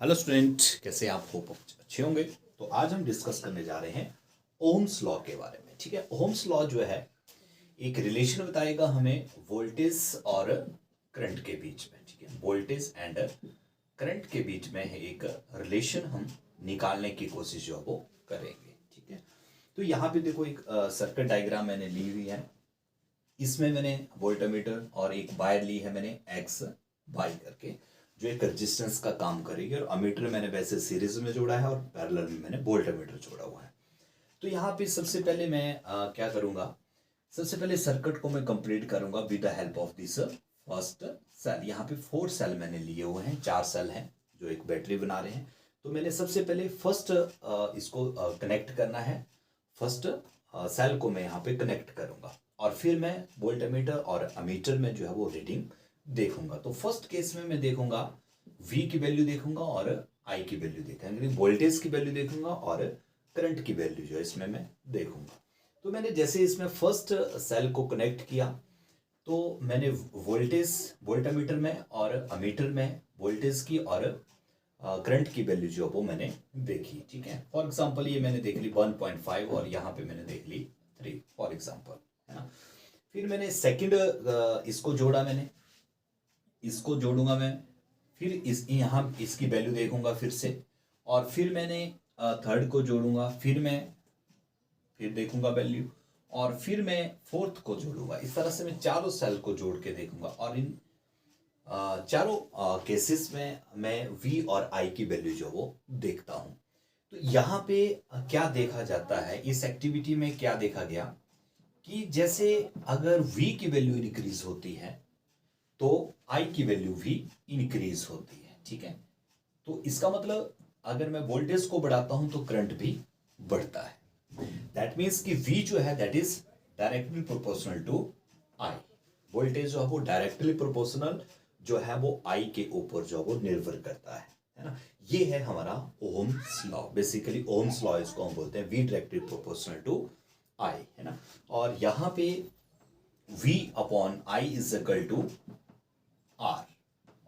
Hello student, कैसे आप hope अच्छे होंगे। तो आज हम डिस्कस करने जा रहे हैं ओम्स लॉ के बारे में। ठीक है, ओम्स लॉ जो है एक रिलेशन बताएगा हमें वोल्टेज और करंट के बीच में। ठीक है, वोल्टेज एंड करंट के बीच में है एक रिलेशन हम निकालने की कोशिश जो वो करेंगे। ठीक है, तो यहाँ पे देखो एक सर्किट डायग्राम मैंने ली हुई है। इसमें मैंने वोल्टमीटर और एक वायर ली है मैंने एक्स वाई करके, जो एक रेजिस्टेंस का काम करेगी। और अमीटर मैंने वैसे सीरीज में जोड़ा है और पैरेलल में मैंने वोल्टमीटर जोड़ा हुआ है। तो यहाँ पे सबसे पहले मैं क्या करूँगा, सबसे पहले सर्किट को मैं कंप्लीट करूँगा with the help of this first cell. यहाँ पे 4 सेल मैंने लिए हुए हैं, 4 सेल हैं जो एक बैटरी बना रहे हैं। तो मैंने सबसे पहले फर्स्ट इसको कनेक्ट करना है। फर्स्ट सेल को मैं यहाँ पे कनेक्ट करूँगा और फिर मैं वोल्टमीटर और अमीटर में जो है वो रीडिंग देखूंगा। तो फर्स्ट केस में मैं देखूंगा V की वैल्यू देखूंगा और I की वैल्यू देखूंगा, वोल्टेज की वैल्यू देखूंगा और करंट की वैल्यू जो है इसमें मैं देखूंगा। तो मैंने जैसे इसमें फर्स्ट सेल को कनेक्ट किया तो मैंने वोल्टमीटर में और अमीटर में वोल्टेज की और करंट की वैल्यू जो वो मैंने देखी। ठीक है, फॉर एग्जांपल ये मैंने देख ली 1.5 और यहाँ पे मैंने देख ली 3 फॉर एग्जांपल, है ना। फिर मैंने सेकंड इसको जोड़ा, मैंने इसको जोड़ूंगा मैं, फिर इस यहाँ इसकी वैल्यू देखूंगा फिर से, और फिर मैंने थर्ड को जोड़ूंगा, फिर देखूंगा वैल्यू, और फिर मैं फोर्थ को जोड़ूंगा। इस तरह से मैं चारों सेल को जोड़ के देखूंगा और इन चारों केसेस में मैं V और I की वैल्यू जो वो देखता हूं। तो यहाँ पे क्या देखा जाता है, इस एक्टिविटी में क्या देखा गया कि जैसे अगर V की वैल्यू इंक्रीज होती है तो I की वैल्यू भी इंक्रीज होती है। ठीक है, तो इसका मतलब अगर मैं वोल्टेज को बढ़ाता हूं तो करंट भी बढ़ता है। दैट मीन्स कि V जो है that is directly proportional to I। Voltage जो है वो डायरेक्टली प्रोपोर्शनल जो है वो I के ऊपर जो वो निर्भर करता है ना। ये है हमारा ohm's law. Basically ohm's law इसको हम बोलते हैं, V directly proportional to I, है ना। और यहाँ पे V upon I is equal to R,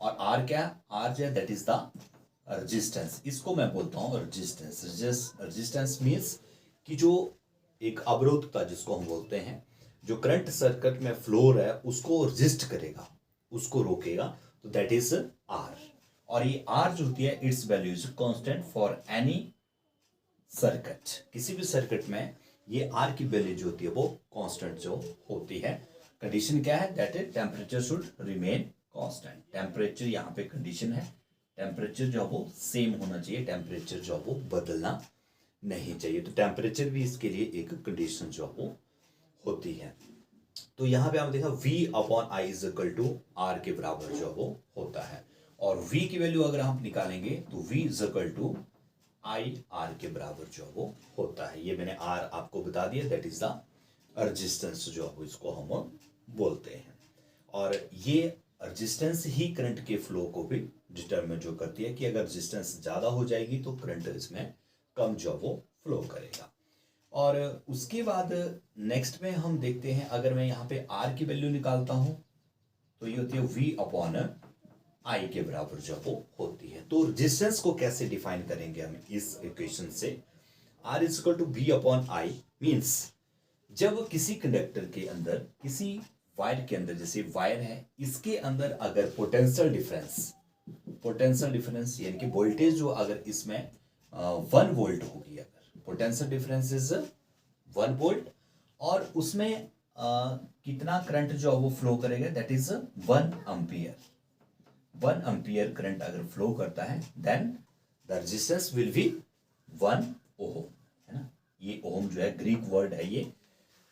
और R क्या, R जो है दैट इज द रेजिस्टेंस। इसको मैं बोलता हूँ रेजिस्टेंस। रेजिस्टेंस मीन्स कि जो एक अवरोधकता जिसको हम बोलते हैं, जो करंट सर्किट में फ्लो हो रहा है उसको रेजिस्ट करेगा, उसको रोकेगा, तो दैट इज R। और ये R जो होती है it's value is constant for any circuit. किसी भी सर्किट में ये R की वैल्यू जो होती है वो कांस्टेंट जो होती है। कंडीशन क्या है, that is temperature should remain constant. Temperature यहाँ पे कंडीशन है, टेम्परेचर जो है वो सेम होना चाहिए, टेम्परेचर जो है वो बदलना नहीं चाहिए। तो टेम्परेचर भी इसके लिए एक कंडीशन जो है वो होती है। तो यहाँ पे आपने देखा V upon I is equal to R के बराबर जो वो होता है। और V की वैल्यू अगर हम निकालेंगे तो V is equal to I R के बराबर जो वो होता है। ये मैंने R आपको बता दिया, दैट इज द रेजिस्टेंस जो है इसको हम बोलते हैं। और ये रेजिस्टेंस ही करंट के फ्लो को भी डिटरमिन जो करती है कि अगर रेजिस्टेंस ज़्यादा हो जाएगी तो करंट इसमें कम जो वो फ्लो करेगा। और उसके बाद नेक्स्ट में हम देखते हैं, अगर मैं यहाँ पे R की वैल्यू निकालता हूँ तो ये होती है V अपॉन I के बराबर जो वो होती है। तो रेजिस्टेंस को कैसे डिफाइन करेंगे हम इस इक्वेशन से, R is equal to V upon I means जब किसी कंडक्टर के अंदर, किसी वायर के अंदर, जैसे वायर है इसके अंदर अगर पोटेंशियल डिफरेंस यानी कि वोल्टेज जो अगर इसमें 1 वोल्ट होगी, अगर पोटेंशियल डिफरेंस इज 1 वोल्ट और उसमें कितना करंट जो वो फ्लो करेगा, that is 1 ampere. 1 ampere current अगर फ्लो करता है then the resistance will be 1 ohm, है ना। ये ओम जो है ग्रीक वर्ड है, ये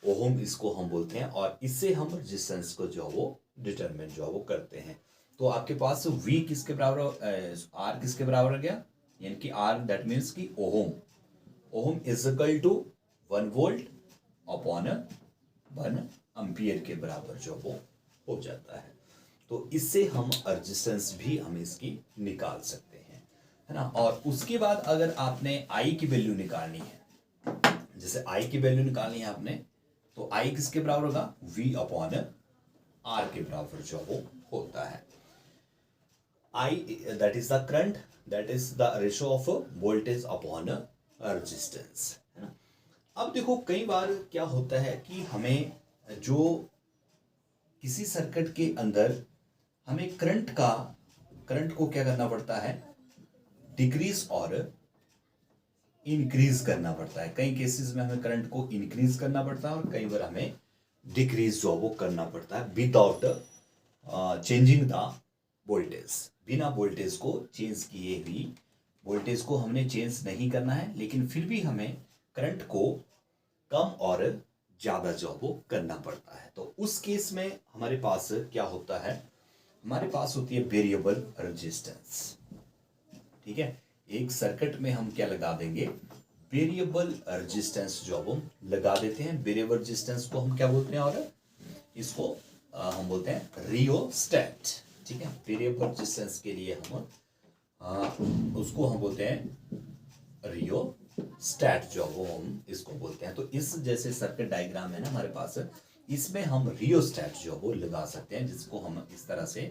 ओम इसको हम बोलते हैं, और इससे हम रेजिस्टेंस को जो वो डिटरमिन जो वो करते हैं। तो आपके पास V किसके बराबर, R किसके बराबर आ गया, यानी कि R दैट मीन्स कि ohm is equal to 1 volt upon 1 ampere के बराबर जो वो हो जाता है। तो इससे हम रेजिस्टेंस भी हम इसकी निकाल सकते हैं, है ना। और उसके बाद अगर आपने I की वैल्यू निकालनी है, जैसे I की वैल्यू निकालनी है आपने, तो I किसके बराबर होगा, V अपॉन R के बराबर जो वो होता है। I, that is the current, that is the ratio of voltage upon resistance, है ना। अब देखो कई बार क्या होता है कि हमें जो किसी सर्किट के अंदर हमें करंट को क्या करना पड़ता है, डिक्रीज और इंक्रीज करना पड़ता है। कई केसेस में हमें करंट को इंक्रीज करना पड़ता है और कई बार हमें डिक्रीज जो वो करना पड़ता है विदाउट चेंजिंग द वोल्टेज। बिना वोल्टेज को चेंज किए हुई, वोल्टेज को हमने चेंज नहीं करना है, लेकिन फिर भी हमें करंट को कम और ज़्यादा जो वो करना पड़ता है। तो उस केस में हमारे पास क्या होता है, हमारे पास होती है वेरिएबल रेजिस्टेंस। ठीक है, एक सर्किट में हम क्या लगा देंगे, वेरिएबल रेजिस्टेंस जो हम लगा देते हैं। वेरिएबल रेजिस्टेंस को हम क्या बोलते हैं, और इसको हम बोलते हैं रियोस्टेट। ठीक है, वेरिएबल रेजिस्टेंस के लिए हम उसको हम बोलते हैं रियोस्टेट, जो वो हम इसको बोलते हैं। तो इस जैसे सर्किट डायग्राम है ना हमारे पास, इसमें हम रियोस्टेट जो वो लगा सकते हैं, जिसको हम इस तरह से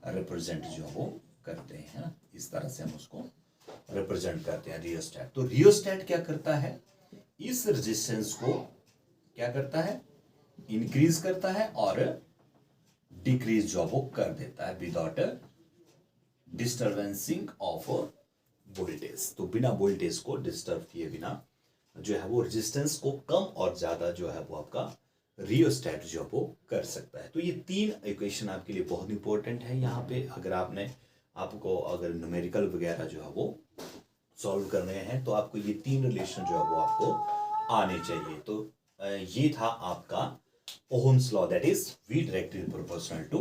रिप्रेजेंट जो वो करते हैं ना, इस तरह से हम उसको रिप्रेजेंट करते हैं रियोस्टेट। तो रियोस्टेट क्या करता है, इस रेजिस्टेंस को क्या करता है, इंक्रीज करता है और डिक्रीज जो वो कर देता है विदाउट डिस्टर्बेंसिंग ऑफ वोल्टेज। तो बिना वोल्टेज को डिस्टर्ब किए बिना जो है वो रेजिस्टेंस को कम और ज्यादा जो है वो आपका रियोस्टेट जो वो कर सकता है। तो ये तीन इक्वेशन आपके लिए बहुत इंपॉर्टेंट है। यहाँ पे अगर आपको अगर न्यूमेरिकल वगैरह जो है वो सॉल्व करने हैं तो आपको ये तीन रिलेशन जो है वो आपको आने चाहिए। तो ये था आपका ohm's law, that is V directly proportional to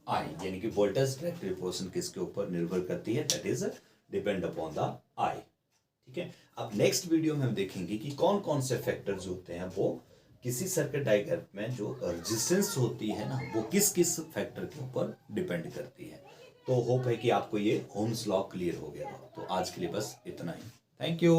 I, यानी कि वोल्टेज डायरेक्टली प्रोपोर्शनल किसके ऊपर निर्भर करती है, that is depend upon the I। ठीक है, अब नेक्स्ट वीडियो में हम देखेंगे कि कौन कौन से फैक्टर्स होते हैं वो किसी सर्किट डायग्राम में जो रेजिस्टेंस होती है ना, वो किस किस फैक्टर के ऊपर डिपेंड करती है। तो होप है कि आपको ये ओहम्स लॉ क्लियर हो गया हो। तो आज के लिए बस इतना ही। Thank you.